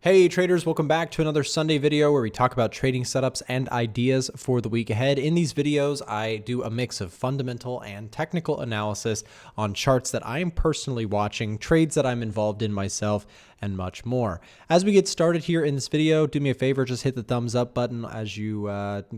Hey traders, welcome back to another Sunday video where we talk about trading setups and ideas for the week ahead. In these videos, I do a mix of fundamental and technical analysis on charts that I am personally watching, trades that I'm involved in myself, and much more. As we get started here in this video, do me a favor, just hit the thumbs up button as you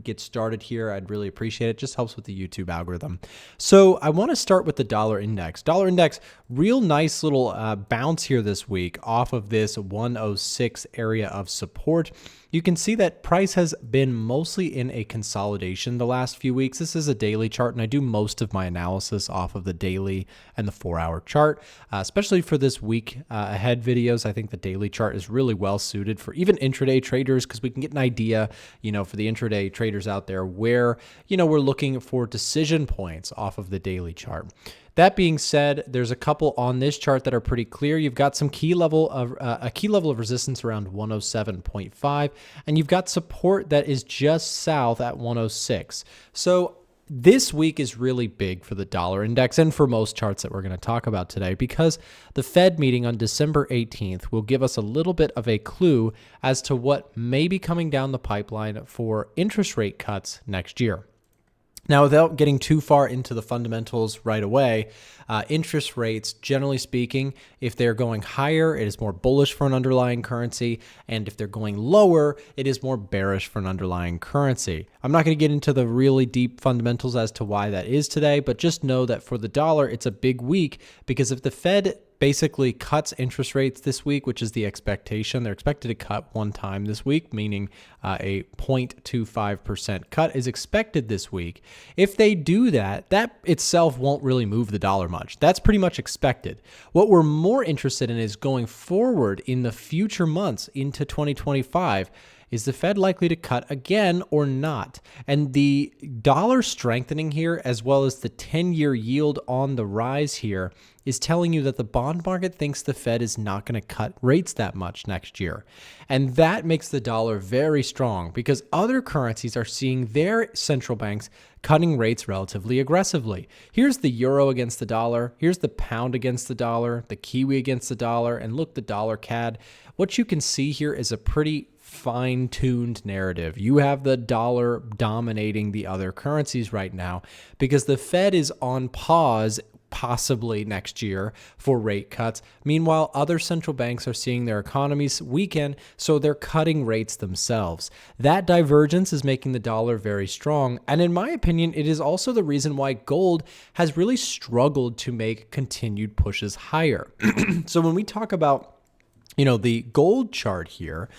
get started here. I'd really appreciate it. Just helps with the YouTube algorithm. So I want to start with the dollar index. Dollar index, real nice little bounce here this week off of this 106 area of support. You can see that price has been mostly in a consolidation the last few weeks. This is a daily chart, and I do most of my analysis off of the daily and the 4-hour chart, especially for this week ahead videos. I think the daily chart is really well suited for even intraday traders because we can get an idea, for the intraday traders out there where, we're looking for decision points off of the daily chart. That being said, there's a couple on this chart that are pretty clear. You've got some key level of resistance around 107.5, and you've got support that is just south at 106. So this week is really big for the dollar index and for most charts that we're going to talk about today because the Fed meeting on December 18th will give us a little bit of a clue as to what may be coming down the pipeline for interest rate cuts next year. Now, without getting too far into the fundamentals right away, interest rates, generally speaking, if they're going higher, it is more bullish for an underlying currency. And if they're going lower, it is more bearish for an underlying currency. I'm not going to get into the really deep fundamentals as to why that is today, but just know that for the dollar, it's a big week because if the Fed basically cuts interest rates this week, which is the expectation. They're expected to cut one time this week, meaning a 0.25% cut is expected this week. If they do that, that itself won't really move the dollar much. That's pretty much expected. What we're more interested in is going forward in the future months into 2025. Is the Fed likely to cut again or not? And the dollar strengthening here, as well as the 10-year yield on the rise here, is telling you that the bond market thinks the Fed is not going to cut rates that much next year. And that makes the dollar very strong because other currencies are seeing their central banks cutting rates relatively aggressively. Here's the euro against the dollar. Here's the pound against the dollar, the kiwi against the dollar, and look, the dollar CAD. What you can see here is a pretty fine-tuned narrative. You have the dollar dominating the other currencies right now because the Fed is on pause possibly next year for rate cuts. Meanwhile, other central banks are seeing their economies weaken, so they're cutting rates themselves. That divergence is making the dollar very strong, and in my opinion, it is also the reason why gold has really struggled to make continued pushes higher. So when we talk about the gold chart here,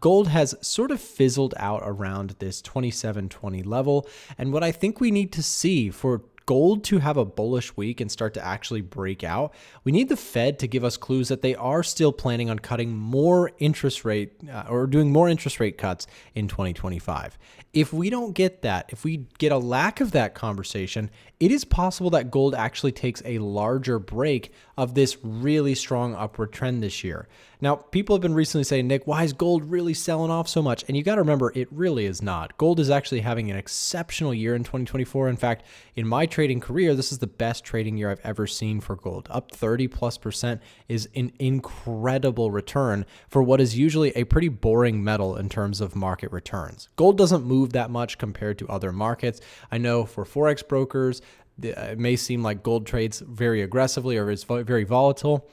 gold has sort of fizzled out around this 2720 level. And what I think we need to see for gold to have a bullish week and start to actually break out, we need the Fed to give us clues that they are still planning on cutting more interest rate or doing more interest rate cuts in 2025. If we don't get that, if we get a lack of that conversation, it is possible that gold actually takes a larger break of this really strong upward trend this year. Now, people have been recently saying, Nick, why is gold really selling off so much? And you got to remember, it really is not. Gold is actually having an exceptional year in 2024. In fact, in my trading career, this is the best trading year I've ever seen for gold. Up 30+% is an incredible return for what is usually a pretty boring metal in terms of market returns. Gold doesn't move that much compared to other markets. I know for Forex brokers, it may seem like gold trades very aggressively or is very volatile.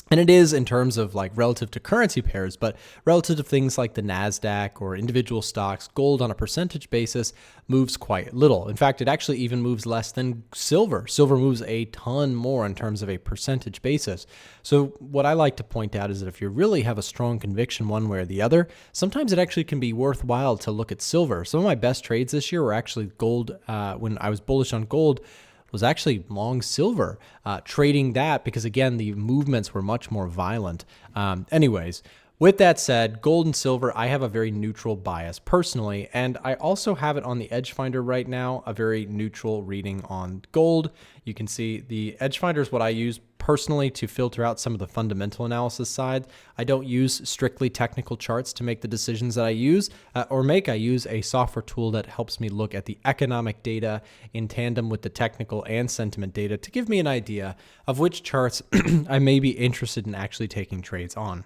And it is in terms of like relative to currency pairs, but relative to things like the NASDAQ or individual stocks, gold on a percentage basis moves quite little. In fact, it actually even moves less than silver. Silver moves a ton more in terms of a percentage basis. So what I like to point out is that if you really have a strong conviction one way or the other, sometimes it actually can be worthwhile to look at silver. Some of my best trades this year were actually gold. When I was bullish on gold, was actually long silver, trading that because, again, the movements were much more violent. Anyways, with that said, gold and silver, I have a very neutral bias personally, and I also have it on the Edge Finder right now, a very neutral reading on gold. You can see the Edge Finder is what I use personally to filter out some of the fundamental analysis side. I don't use strictly technical charts to make the decisions that I use I use a software tool that helps me look at the economic data in tandem with the technical and sentiment data to give me an idea of which charts I may be interested in actually taking trades on.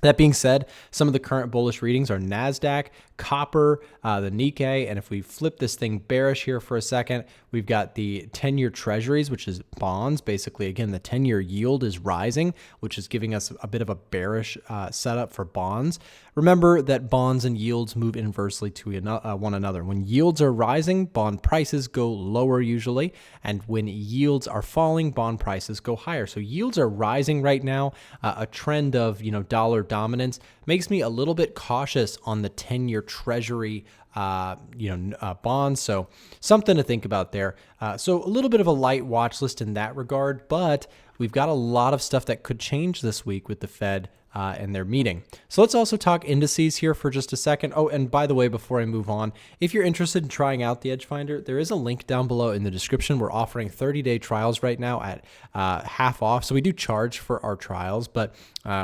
That being said, some of the current bullish readings are NASDAQ, copper, the Nikkei, and if we flip this thing bearish here for a second, we've got the 10-year treasuries, which is bonds. Basically, again, the 10-year yield is rising, which is giving us a bit of a bearish setup for bonds. Remember that bonds and yields move inversely to one another. When yields are rising, bond prices go lower usually, and when yields are falling, bond prices go higher. So yields are rising right now. A trend of dollar dominance makes me a little bit cautious on the 10-year treasury bonds. So something to think about there. So a little bit of a light watch list in that regard, but we've got a lot of stuff that could change this week with the Fed and their meeting. So let's also talk indices here for just a second. Oh, and by the way, before I move on, if you're interested in trying out the Edge Finder, there is a link down below in the description. We're offering 30-day trials right now at half off. So we do charge for our trials, but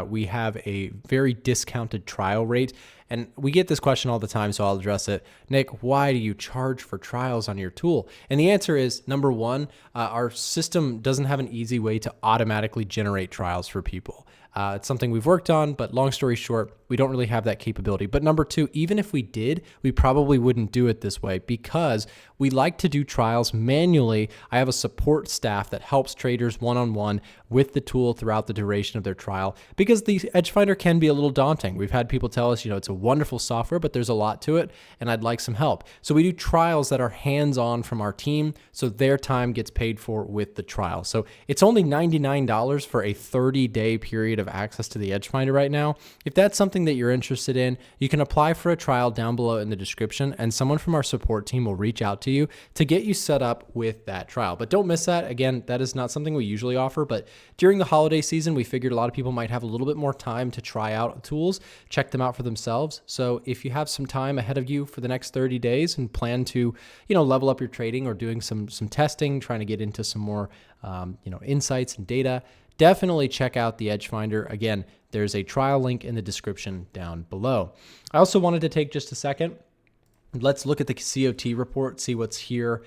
we have a very discounted trial rate. And we get this question all the time, so I'll address it. Nick, why do you charge for trials on your tool? And the answer is, number one, our system doesn't have an easy way to automatically generate trials for people. It's something we've worked on, but long story short, we don't really have that capability. But number two, even if we did, we probably wouldn't do it this way because we like to do trials manually. I have a support staff that helps traders one-on-one with the tool throughout the duration of their trial because the Edge Finder can be a little daunting. We've had people tell us, it's a wonderful software, but there's a lot to it, and I'd like some help. So we do trials that are hands-on from our team, so their time gets paid for with the trial. So it's only $99 for a 30-day period of access to the Edge Finder right now. If that's something that you're interested in, you can apply for a trial down below in the description, and someone from our support team will reach out to you to get you set up with that trial. But don't miss that. Again, that is not something we usually offer, but during the holiday season, we figured a lot of people might have a little bit more time to try out tools, check them out for themselves. So if you have some time ahead of you for the next 30 days and plan to, level up your trading or doing some testing, trying to get into some more, insights and data, definitely check out the Edge Finder. Again, there's a trial link in the description down below. I also wanted to take just a second. Let's look at the COT report, see what's here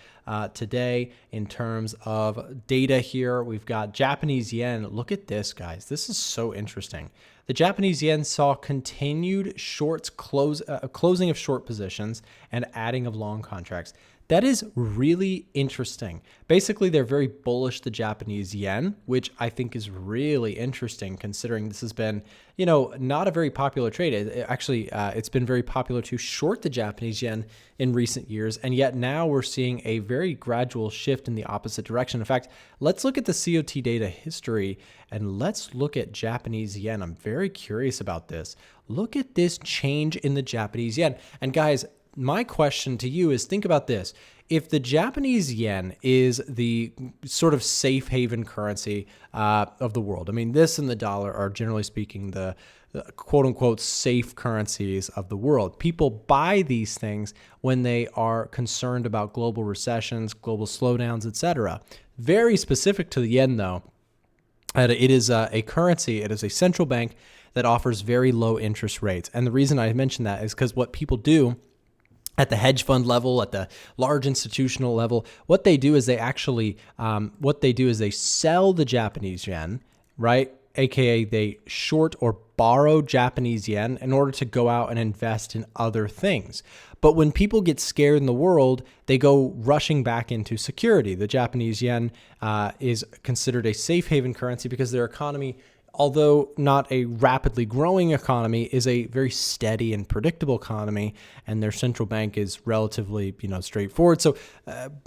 today in terms of data here. We've got Japanese yen. Look at this, guys. This is so interesting. The Japanese yen saw continued shorts closing of short positions and adding of long contracts. That is really interesting. Basically, they're very bullish the Japanese yen, which I think is really interesting considering this has been, not a very popular trade. It's been very popular to short the Japanese yen in recent years, and yet now we're seeing a very gradual shift in the opposite direction. In fact, let's look at the COT data history and let's look at Japanese yen. I'm very curious about this. Look at this change in the Japanese yen. And guys, my question to you is, think about this. If the Japanese yen is the sort of safe haven currency of the world, this and the dollar are generally speaking the quote unquote safe currencies of the world. People buy these things when they are concerned about global recessions, global slowdowns, etc. Very specific to the yen though, it is a currency, it is a central bank that offers very low interest rates. And the reason I mention that is because what people do at the hedge fund level, at the large institutional level, what they do is they actually, they sell the Japanese yen, right? AKA they short or borrow Japanese yen in order to go out and invest in other things. But when people get scared in the world, they go rushing back into security. The Japanese yen is considered a safe haven currency because their economy, although not a rapidly growing economy, is a very steady and predictable economy, and their central bank is relatively, straightforward. So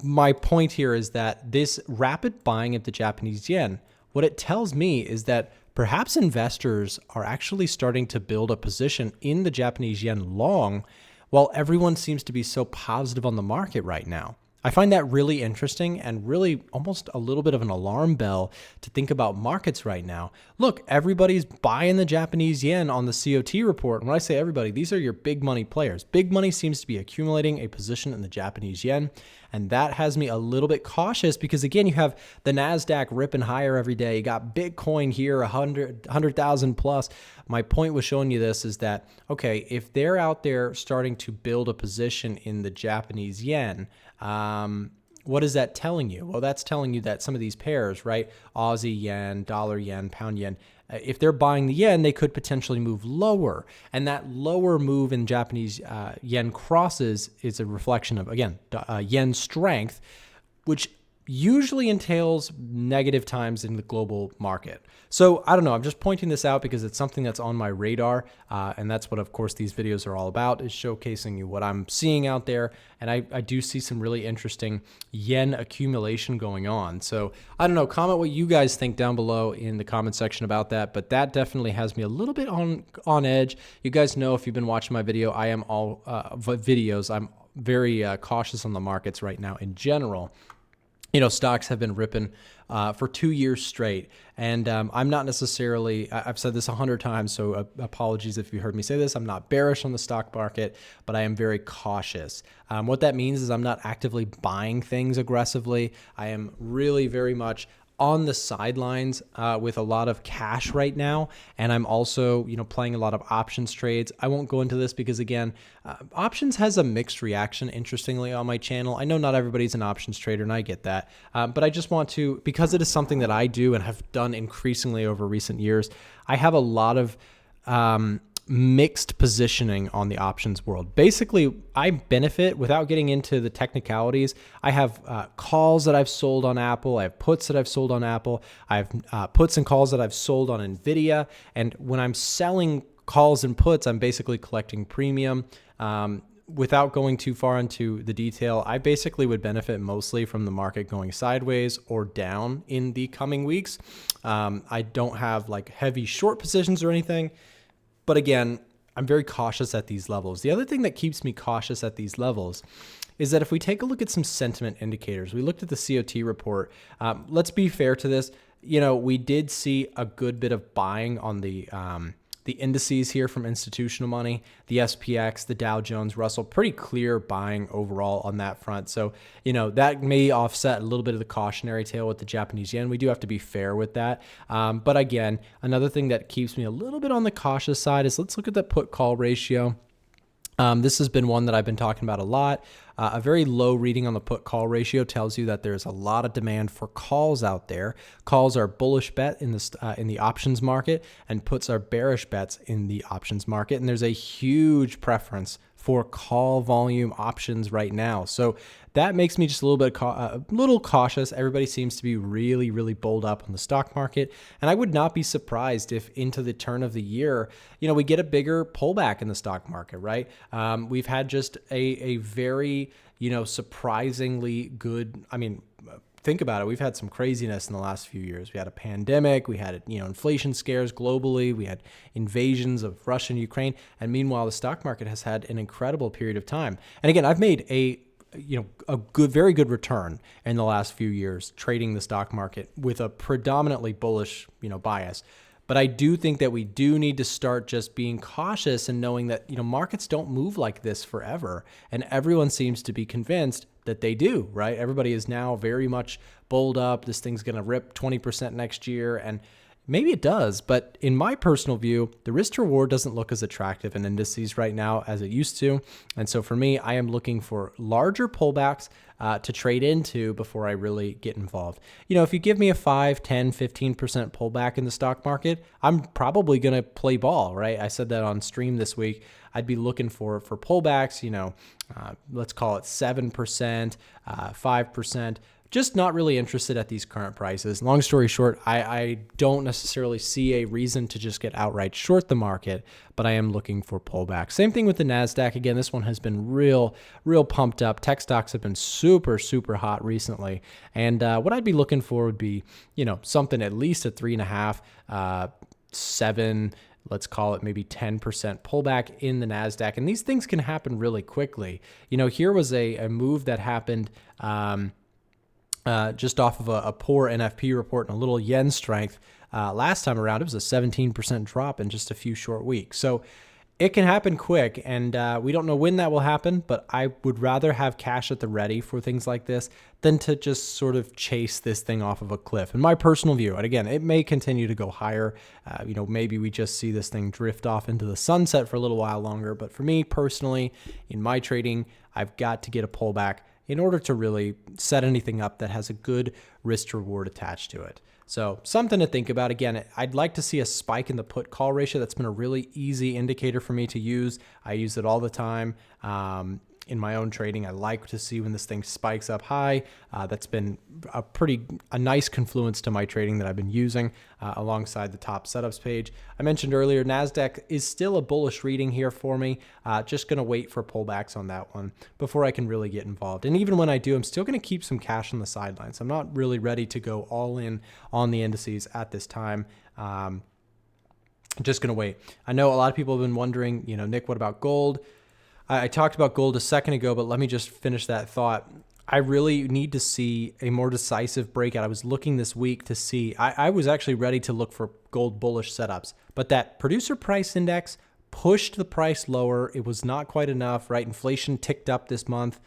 my point here is that this rapid buying of the Japanese yen, what it tells me is that perhaps investors are actually starting to build a position in the Japanese yen long, while everyone seems to be so positive on the market right now. I find that really interesting and really almost a little bit of an alarm bell to think about markets right now. Look, everybody's buying the Japanese yen on the COT report. And when I say everybody, these are your big money players. Big money seems to be accumulating a position in the Japanese yen. And that has me a little bit cautious because, again, you have the NASDAQ ripping higher every day. You got Bitcoin here, 100,000 plus. My point with showing you this is that, okay, if they're out there starting to build a position in the Japanese yen, what is that telling you? Well, that's telling you that some of these pairs, right? Aussie yen, dollar yen, pound yen, if they're buying the yen, they could potentially move lower. And that lower move in Japanese yen crosses is a reflection of, again, yen strength, which usually entails negative times in the global market. So I don't know, I'm just pointing this out because it's something that's on my radar. And that's what, of course, these videos are all about, is showcasing you what I'm seeing out there. And I do see some really interesting yen accumulation going on. So I don't know, comment what you guys think down below in the comment section about that. But that definitely has me a little bit on edge. You guys know, if you've been watching my video, I am all videos. I'm very cautious on the markets right now in general. You know, stocks have been ripping for 2 years straight. And I'm not necessarily, I've said this 100 times, so apologies if you heard me say this. I'm not bearish on the stock market, but I am very cautious. What that means is I'm not actively buying things aggressively. I am really very much on the sidelines with a lot of cash right now. And I'm also, playing a lot of options trades. I won't go into this because, again, options has a mixed reaction, interestingly, on my channel. I know not everybody's an options trader, and I get that. But I just want to, because it is something that I do and have done increasingly over recent years, I have a lot of mixed positioning on the options world. Basically, I benefit, without getting into the technicalities. I have calls that I've sold on Apple. I have puts that I've sold on Apple. I have puts and calls that I've sold on Nvidia. And when I'm selling calls and puts, I'm basically collecting premium. Without going too far into the detail, I basically would benefit mostly from the market going sideways or down in the coming weeks. I don't have like heavy short positions or anything. But again, I'm very cautious at these levels. The other thing that keeps me cautious at these levels is that if we take a look at some sentiment indicators, we looked at the COT report. Let's be fair to this. We did see a good bit of buying on the indices here from institutional money, the SPX, the Dow Jones, Russell, pretty clear buying overall on that front. So, that may offset a little bit of the cautionary tale with the Japanese yen. We do have to be fair with that. But again, another thing that keeps me a little bit on the cautious side is, let's look at that put call ratio. This has been one that I've been talking about a lot. A very low reading on the put call ratio tells you that there's a lot of demand for calls out there. Calls are bullish bet in the options market, and puts are bearish bets in the options market. And there's a huge preference for call volume options right now. So that makes me just a little cautious. Everybody seems to be really, really bulled up on the stock market. And I would not be surprised if into the turn of the year, we get a bigger pullback in the stock market, right? We've had just a very, surprisingly good, think about it. We've had some craziness in the last few years. We had a pandemic. We had, inflation scares globally. We had invasions of Russia and Ukraine. And meanwhile, the stock market has had an incredible period of time. And again, I've made a very good return in the last few years trading the stock market with a predominantly bullish, bias. But I do think that we do need to start just being cautious and knowing that, markets don't move like this forever. And everyone seems to be convinced that they do, right? Everybody is now very much bulled up. This thing's going to rip 20% next year. And maybe it does. But in my personal view, the risk to reward doesn't look as attractive in indices right now as it used to. And so for me, I am looking for larger pullbacks to trade into before I really get involved. If you give me a 5, 10, 15% pullback in the stock market, I'm probably going to play ball, right? I said that on stream this week. I'd be looking for pullbacks, let's call it 7%, 5%. Just not really interested at these current prices. Long story short, I don't necessarily see a reason to just get outright short the market, but I am looking for pullback. Same thing with the NASDAQ. Again, this one has been real pumped up. Tech stocks have been super, super hot recently. And what I'd be looking for would be, something at least a 3.5, 7, let's call it maybe 10% pullback in the NASDAQ. And these things can happen really quickly. Here was a move that happened just off of a poor NFP report and a little yen strength. Last time around, it was a 17% drop in just a few short weeks. So it can happen quick, and we don't know when that will happen, but I would rather have cash at the ready for things like this than to just sort of chase this thing off of a cliff. In my personal view, and again, it may continue to go higher. Maybe we just see this thing drift off into the sunset for a little while longer. But for me personally, in my trading, I've got to get a pullback in order to really set anything up that has a good risk to reward attached to it. So something to think about. Again, I'd like to see a spike in the put call ratio. That's been a really easy indicator for me to use. I use it all the time. In my own trading, I like to see when this thing spikes up high. That's been a nice confluence to my trading that I've been using alongside the top setups page. I mentioned earlier, NASDAQ is still a bullish reading here for me. Just going to wait for pullbacks on that one before I can really get involved. And even when I do, I'm still going to keep some cash on the sidelines. I'm not really ready to go all in on the indices at this time. Just going to wait. I know a lot of people have been wondering, Nick, what about gold? I talked about gold a second ago, but let me just finish that thought. I really need to see a more decisive breakout. I was looking this week to see, I was actually ready to look for gold bullish setups, but that producer price index pushed the price lower. It was not quite enough, right? Inflation ticked up this month.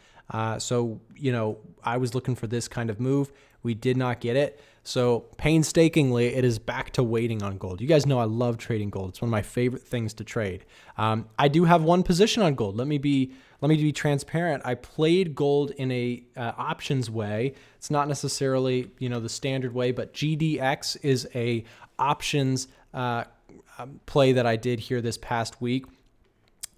So, I was looking for this kind of move. We did not get it. So painstakingly, it is back to waiting on gold. You guys know I love trading gold. It's one of my favorite things to trade. I do have one position on gold. Let me be transparent. I played gold in a options way. It's not necessarily, the standard way, but GDX is a options play that I did here this past week.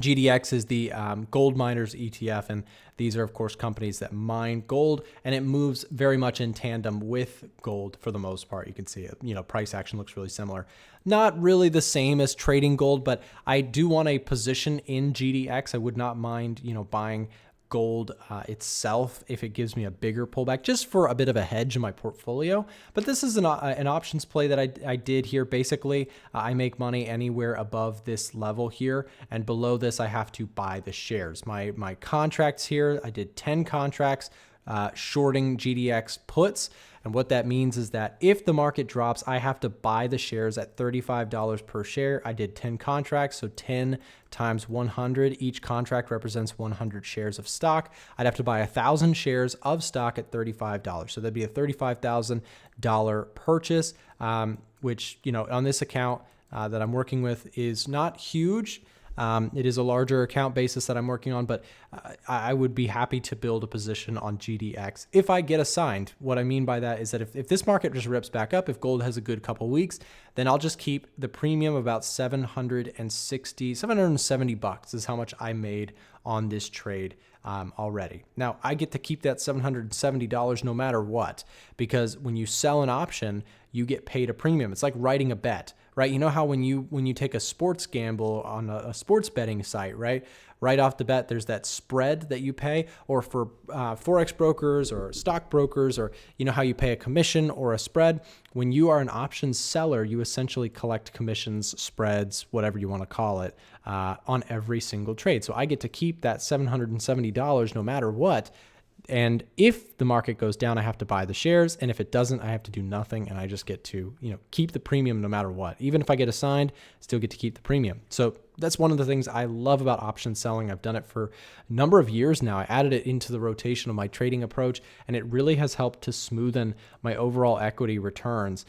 GDX is the gold miners ETF, and these are, of course, companies that mine gold, and it moves very much in tandem with gold for the most part. You can see it, price action looks really similar. Not really the same as trading gold, but I do want a position in GDX. I would not mind, buying gold itself if it gives me a bigger pullback, just for a bit of a hedge in my portfolio. But this is an options play that I did here. Basically, I make money anywhere above this level here, and below this I have to buy the shares. My contracts here, I did 10 contracts shorting GDX puts. And what that means is that if the market drops, I have to buy the shares at $35 per share. I did 10 contracts, so 10 times 100. Each contract represents 100 shares of stock. I'd have to buy 1,000 shares of stock at $35. So that'd be a $35,000 purchase, which, on this account that I'm working with is not huge. It is a larger account basis that I'm working on, but I would be happy to build a position on GDX if I get assigned. What I mean by that is that if this market just rips back up, if gold has a good couple weeks, then I'll just keep the premium about $770 is how much I made on this trade already. Now I get to keep that $770 no matter what, because when you sell an option, you get paid a premium. It's like writing a bet, right? You know how when you take a sports gamble on a sports betting site, right? Right off the bat, there's that spread that you pay, or for Forex brokers or stock brokers, or how you pay a commission or a spread. When you are an options seller, you essentially collect commissions, spreads, whatever you want to call it, on every single trade. So I get to keep that $770 no matter what. And if the market goes down, I have to buy the shares. And if it doesn't, I have to do nothing. And I just get to, keep the premium no matter what. Even if I get assigned, still get to keep the premium. So that's one of the things I love about option selling. I've done it for a number of years now. I added it into the rotation of my trading approach, and it really has helped to smoothen my overall equity returns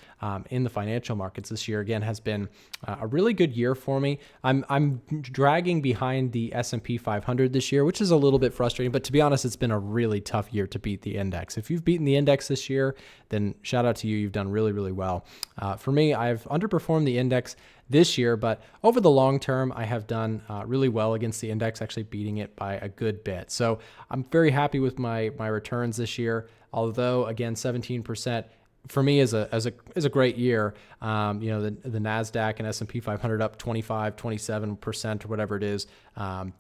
in the financial markets. This year, again, has been a really good year for me. I'm dragging behind the S&P 500 this year, which is a little bit frustrating, but to be honest, it's been a really tough year to beat the index. If you've beaten the index this year, then shout out to you. You've done really, really well. For me, I've underperformed the index this year, but over the long term, I have done really well against the index, actually beating it by a good bit. So I'm very happy with my returns this year. Although again, 17% for me is a great year. The NASDAQ and S&P 500 up 25, 27% or whatever it is.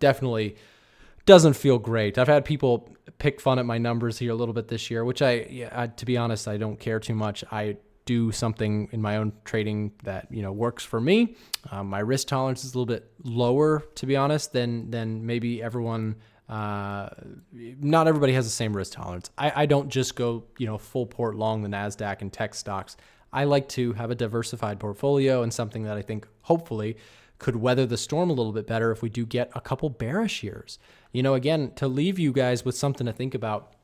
Definitely doesn't feel great. I've had people pick fun at my numbers here a little bit this year, which to be honest, I don't care too much. I do something in my own trading that works for me. My risk tolerance is a little bit lower, to be honest, than maybe everyone. Not everybody has the same risk tolerance. I don't just go full port long the NASDAQ and tech stocks. I like to have a diversified portfolio and something that I think hopefully could weather the storm a little bit better if we do get a couple bearish years. Again, to leave you guys with something to think about.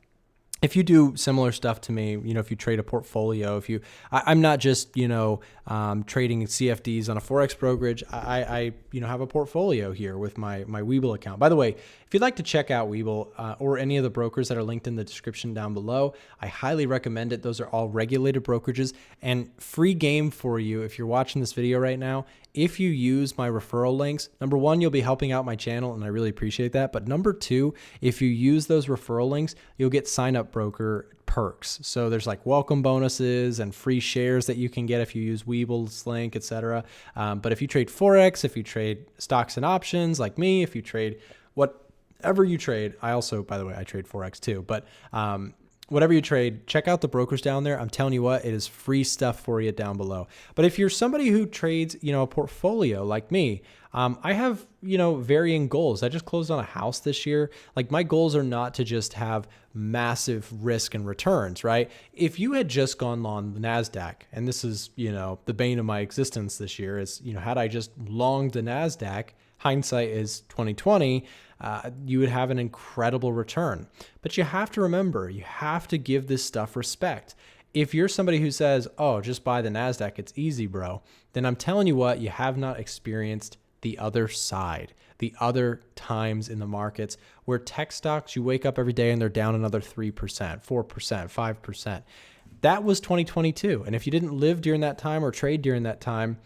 if you do similar stuff to me, if you trade a portfolio, I'm not just, trading CFDs on a Forex brokerage. I have a portfolio here with my Webull account. By the way, if you'd like to check out Webull or any of the brokers that are linked in the description down below, I highly recommend it. Those are all regulated brokerages and free game for you. If you're watching this video right now, if you use my referral links, number one, you'll be helping out my channel, and I really appreciate that. But number two, if you use those referral links, you'll get sign up broker perks. So there's like welcome bonuses and free shares that you can get if you use Webull's link, etc. But if you trade Forex, if you trade stocks and options like me, if you trade whatever you trade, I also, by the way, I trade Forex too, but whatever you trade, check out the brokers down there. I'm telling you what, it is free stuff for you down below. But if you're somebody who trades, a portfolio like me, I have, varying goals. I just closed on a house this year. Like my goals are not to just have massive risk and returns, right? If you had just gone on the NASDAQ, and this is, the bane of my existence this year is, had I just longed the NASDAQ, hindsight is 2020, you would have an incredible return. But you have to remember, you have to give this stuff respect. If you're somebody who says, oh, just buy the NASDAQ, it's easy, bro, then I'm telling you what, you have not experienced the other side, the other times in the markets where tech stocks, you wake up every day and they're down another 3%, 4%, 5%. That was 2022. And if you didn't live during that time or trade during that time,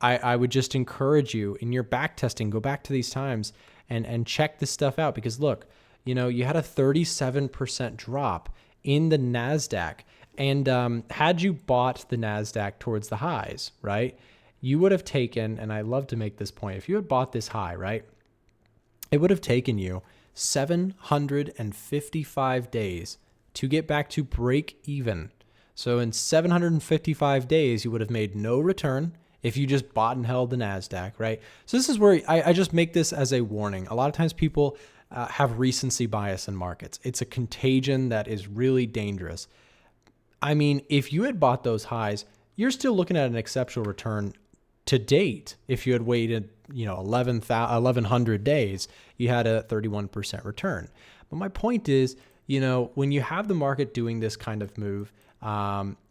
I would just encourage you in your back testing, go back to these times and check this stuff out, because look, you had a 37% drop in the NASDAQ, and had you bought the NASDAQ towards the highs, right, you would have taken, and I love to make this point, if you had bought this high, right, it would have taken you 755 days to get back to break even. So in 755 days, you would have made no return if you just bought and held the NASDAQ, right? So this is where I just make this as a warning. A lot of times people have recency bias in markets. It's a contagion that is really dangerous. I mean, if you had bought those highs, you're still looking at an exceptional return to date. If you had waited, 1,100 days, you had a 31% return. But my point is, when you have the market doing this kind of move,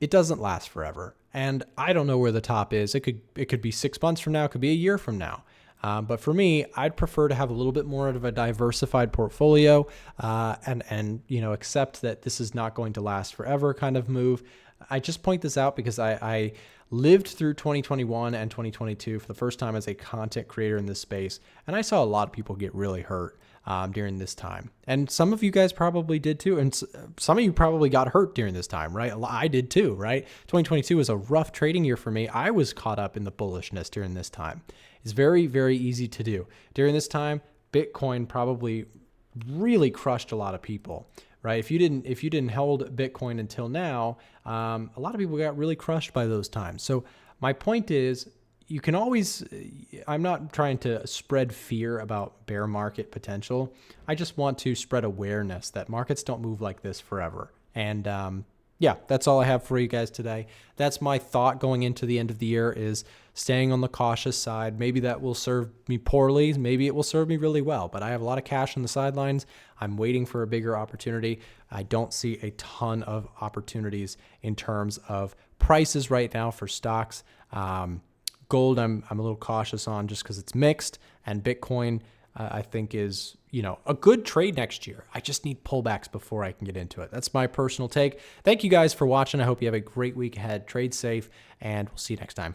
it doesn't last forever. And I don't know where the top is. It could be 6 months from now. It could be a year from now. But for me, I'd prefer to have a little bit more of a diversified portfolio, and accept that this is not going to last forever kind of move. I just point this out because I lived through 2021 and 2022 for the first time as a content creator in this space. And I saw a lot of people get really hurt during this time. And some of you guys probably did too. And some of you probably got hurt during this time, right? I did too, right? 2022 was a rough trading year for me. I was caught up in the bullishness during this time. It's very, very easy to do. During this time, Bitcoin probably really crushed a lot of people, right? If you didn't hold Bitcoin until now, a lot of people got really crushed by those times. So my point is, you can always, I'm not trying to spread fear about bear market potential. I just want to spread awareness that markets don't move like this forever. And yeah, that's all I have for you guys today. That's my thought going into the end of the year, is staying on the cautious side. Maybe that will serve me poorly. Maybe it will serve me really well, but I have a lot of cash on the sidelines. I'm waiting for a bigger opportunity. I don't see a ton of opportunities in terms of prices right now for stocks. Gold, I'm a little cautious on just because it's mixed, and Bitcoin, I think is, a good trade next year. I just need pullbacks before I can get into it. That's my personal take. Thank you guys for watching. I hope you have a great week ahead. Trade safe, and we'll see you next time.